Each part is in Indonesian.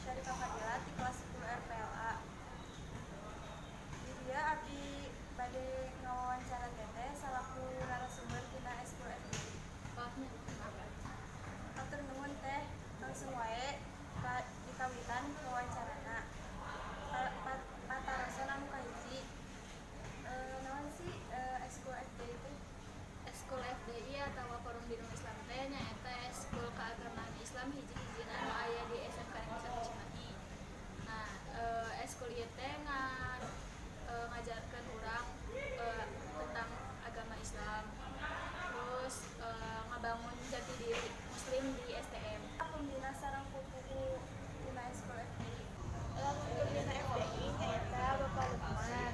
Syarifah Fadila di kelas 10 RPLA. Di dia abdi bade ngawawancara teteh salaku narasumber tina eskul FDI. Atur nuhun teh langsung wae dikawitan wawancarana. Patarosan anu kahiji. Naon sih eskul FDI teh? Eskul FDI atau Forum Bidang Islam teh nyaeta eskul keagamaan Islam hiji-hijina anu aya di SMK Negeri 1 Cimahi. Nah, eskul ieu teh ngajarkeun urang tentang agama Islam. Terus ngabangun jati diri muslim di STM. Pembina sareng kuku tina eskul FDI. Lamun pembina FDI nyaeta Bapak Lukman.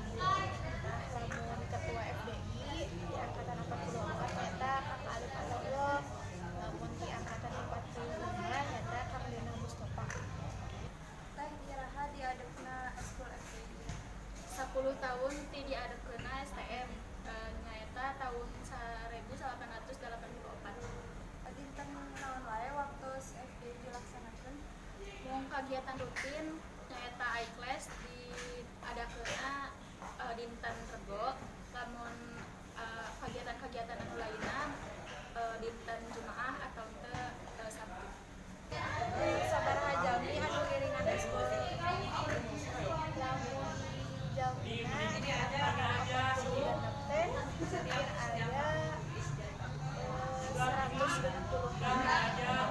Lamun ketua FDI di angkatan 44 nyaeta Kang Alif Alullah. Lamun di angkatan 45 nyaeta Kang Dina Mustafa. Teh iraha diadepna eskul FDI. 10 tahun ti diadepkeunna STM nyaeta tahun 1884. Dinten naon wae waktu FDI dilaksanakeun? Mung kagiatan rutin nyaeta iClass diadakeunna dinten Rebo, lamun kagiatan-kagiatan anu lainna dinten Jumaah atau teu Sabtu. Sabaraha jalmi anu ngiringan eskul FDI? Lamun jalmina angkatan 46 teh hampir aya 160 tah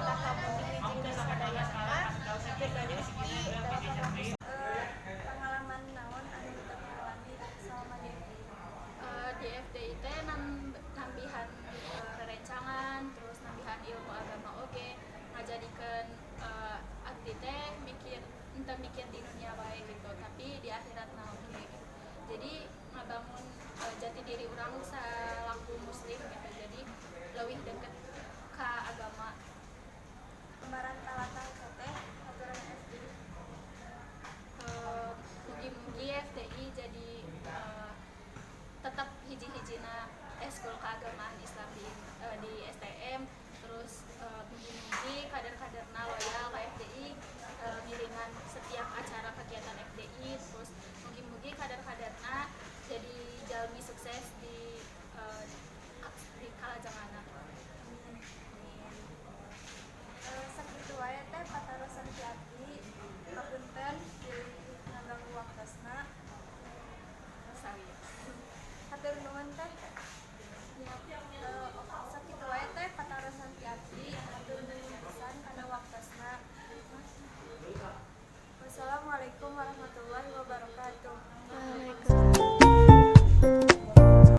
lamun hiji sadayana hampir pasti 800. Pengalaman naon anu dialami selama di FDI? Di FDI teh nambihan rerencangan, terus nambihan ilmu agama oge, ngajadikeun abdi teh mikir di dunia bae gitu, tapi di akhiratna oge gitu. Jadi ngabangun jati diri urang salaku muslim gitu. Jadi leuwih deket ka agama. Kemaran talatah